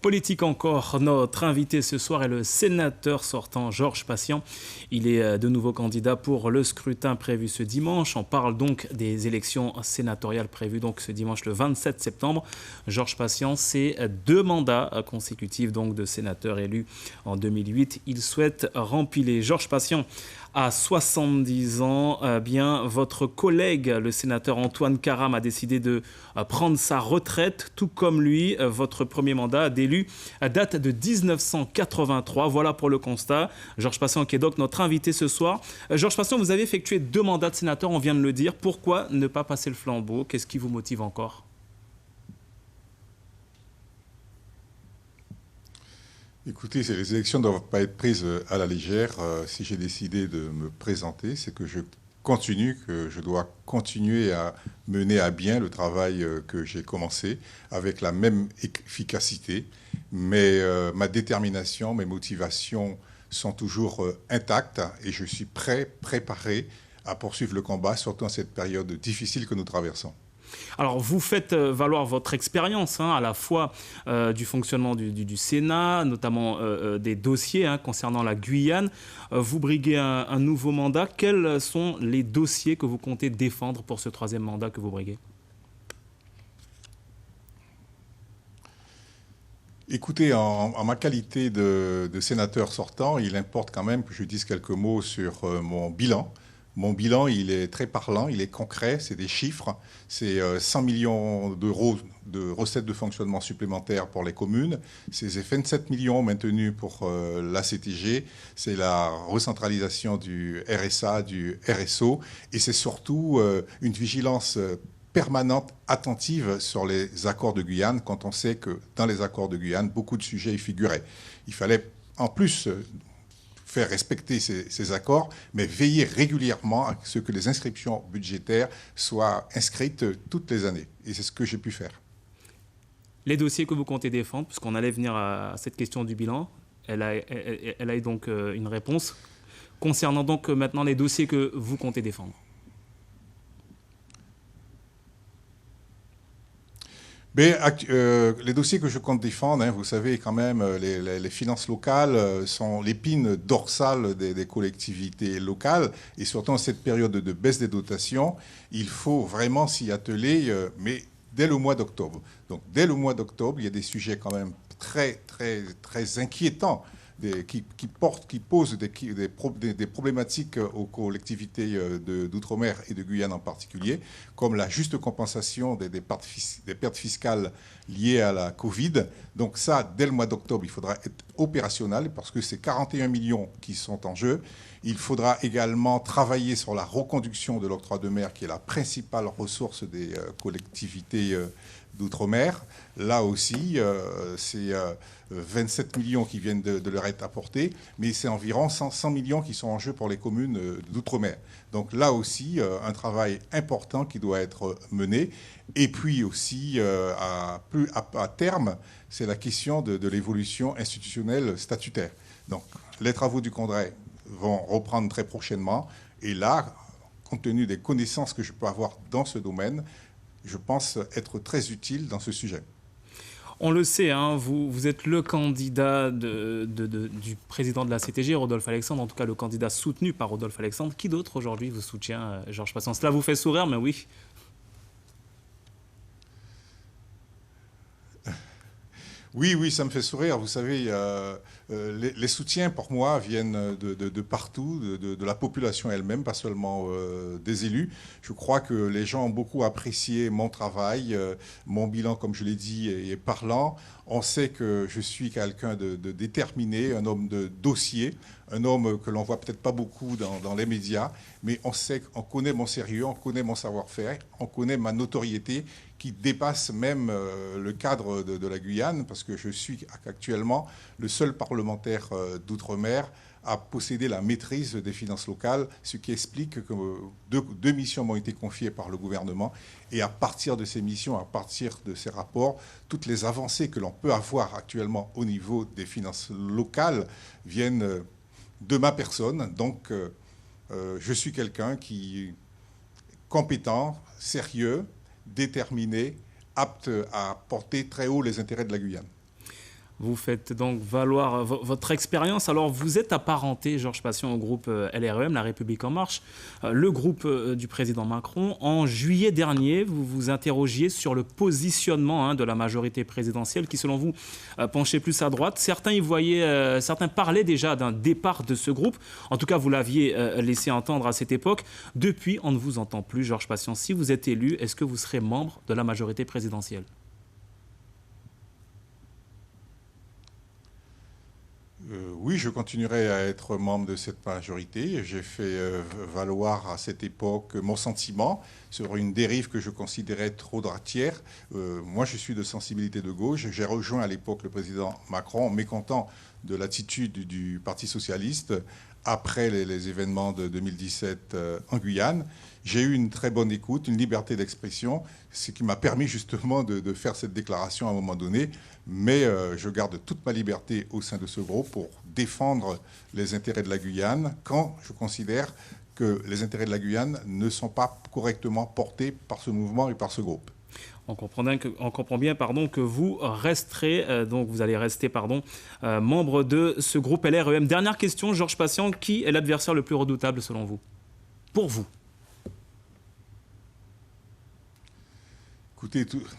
Politique encore, notre invité ce soir est le sénateur sortant Georges Patient. Il est de nouveau candidat pour le scrutin prévu ce dimanche. On parle donc des élections sénatoriales prévues donc ce dimanche le 27 septembre. Georges Patient, c'est 2 mandats consécutifs donc de sénateur élu en 2008. Il souhaite rempiler. Georges Patient à 70 ans, bien, votre collègue, le sénateur Antoine Karam, a décidé de prendre sa retraite, tout comme lui. Votre premier mandat d'élu date de 1983. Voilà pour le constat. Georges Patient, qui est donc notre invité ce soir. Georges Patient, vous avez effectué 2 mandats de sénateur, on vient de le dire. Pourquoi ne pas passer le flambeau? Qu'est-ce qui vous motive encore? Écoutez, les élections ne doivent pas être prises à la légère. Si j'ai décidé de me présenter, c'est que je dois continuer à mener à bien le travail que j'ai commencé avec la même efficacité. Mais ma détermination, mes motivations sont toujours intactes et je suis préparé à poursuivre le combat, surtout en cette période difficile que nous traversons. Alors, vous faites valoir votre expérience, à la fois du fonctionnement du Sénat, notamment des dossiers concernant la Guyane. Vous briguez un nouveau mandat. Quels sont les dossiers que vous comptez défendre pour ce 3e mandat que vous briguez? Écoutez, en ma qualité de sénateur sortant, il importe quand même que je dise quelques mots sur mon bilan. Mon bilan, il est très parlant, il est concret, c'est des chiffres. C'est 100 millions d'euros de recettes de fonctionnement supplémentaires pour les communes. C'est 27 millions maintenus pour la CTG. C'est la recentralisation du RSA, du RSO. Et c'est surtout une vigilance permanente, attentive sur les accords de Guyane, quand on sait que dans les accords de Guyane, beaucoup de sujets y figuraient. Il fallait en plus faire respecter ces accords, mais veiller régulièrement à ce que les inscriptions budgétaires soient inscrites toutes les années. Et c'est ce que j'ai pu faire. Les dossiers que vous comptez défendre, puisqu'on allait venir à cette question du bilan, elle a eu donc une réponse. Concernant donc maintenant les dossiers que vous comptez défendre. Mais, les dossiers que je compte défendre, vous savez quand même, les finances locales sont l'épine dorsale des collectivités locales. Et surtout en cette période de baisse des dotations, il faut vraiment s'y atteler, mais dès le mois d'octobre. Donc dès le mois d'octobre, il y a des sujets quand même très inquiétants qui posent des problématiques aux collectivités d'outre-mer et de Guyane en particulier, comme la juste compensation des pertes fiscales liées à la Covid. Donc ça, dès le mois d'octobre, il faudra être opérationnel parce que c'est 41 millions qui sont en jeu. Il faudra également travailler sur la reconduction de l'octroi de mer, qui est la principale ressource des collectivités d'outre-mer. Là aussi, c'est 27 millions qui viennent de leur être apportés, mais c'est environ 100 millions qui sont en jeu pour les communes d'outre-mer. Donc là aussi, un travail important qui doit être mené. Et puis aussi, à terme, c'est la question de l'évolution institutionnelle statutaire. Donc les travaux du Congrès vont reprendre très prochainement. Et là, compte tenu des connaissances que je peux avoir dans ce domaine, je pense être très utile dans ce sujet. On le sait, vous êtes le candidat du président de la CTG, Rodolphe Alexandre, en tout cas le candidat soutenu par Rodolphe Alexandre. Qui d'autre aujourd'hui vous soutient, Georges Patient? Cela vous fait sourire, mais oui. Oui, ça me fait sourire. Vous savez, les soutiens, pour moi, viennent de partout, de la population elle-même, pas seulement des élus. Je crois que les gens ont beaucoup apprécié mon travail. Mon bilan, comme je l'ai dit, est parlant. On sait que je suis quelqu'un de déterminé, un homme de dossier, un homme que l'on voit peut-être pas beaucoup dans les médias, mais on connaît mon sérieux, on connaît mon savoir-faire, on connaît ma notoriété qui dépasse même le cadre de la Guyane, parce que je suis actuellement le seul parlementaire d'outre-mer à posséder la maîtrise des finances locales, ce qui explique que deux missions m'ont été confiées par le gouvernement. Et à partir de ces missions, à partir de ces rapports, toutes les avancées que l'on peut avoir actuellement au niveau des finances locales viennent de ma personne. Donc, je suis quelqu'un qui est compétent, sérieux, déterminé, apte à porter très haut les intérêts de la Guyane. Vous faites donc valoir votre expérience. Alors, vous êtes apparenté, Georges Patient, au groupe LREM, La République En Marche, le groupe du président Macron. En juillet dernier, vous vous interrogiez sur le positionnement de la majorité présidentielle qui, selon vous, penchait plus à droite. Certains parlaient déjà d'un départ de ce groupe. En tout cas, vous l'aviez laissé entendre à cette époque. Depuis, on ne vous entend plus, Georges Patient. Si vous êtes élu, est-ce que vous serez membre de la majorité présidentielle ? Oui, je continuerai à être membre de cette majorité. J'ai fait valoir à cette époque mon sentiment sur une dérive que je considérais trop droitière. Moi, je suis de sensibilité de gauche. J'ai rejoint à l'époque le président Macron, mécontent de l'attitude du Parti socialiste après les événements de 2017 en Guyane. J'ai eu une très bonne écoute, une liberté d'expression, ce qui m'a permis justement de faire cette déclaration à un moment donné. Mais je garde toute ma liberté au sein de ce groupe pour défendre les intérêts de la Guyane quand je considère que les intérêts de la Guyane ne sont pas correctement portés par ce mouvement et par ce groupe. On comprend bien que vous resterez, vous allez rester membre de ce groupe LREM. Dernière question, Georges Patient, qui est l'adversaire le plus redoutable selon vous ? Pour vous ?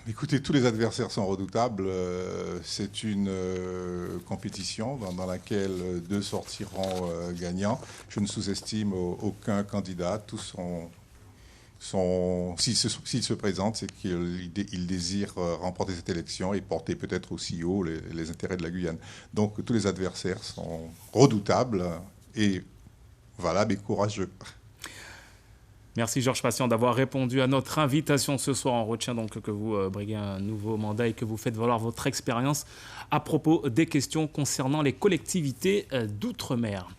Écoutez, tous les adversaires sont redoutables. C'est une compétition dans laquelle deux sortiront gagnants. Je ne sous-estime aucun candidat. Tous s'ils se présentent, c'est qu'ils désirent remporter cette élection et porter peut-être aussi haut les intérêts de la Guyane. Donc tous les adversaires sont redoutables et valables et courageux. Merci Georges Patient d'avoir répondu à notre invitation ce soir. On retient donc que vous briguez un nouveau mandat et que vous faites valoir votre expérience à propos des questions concernant les collectivités d'outre-mer.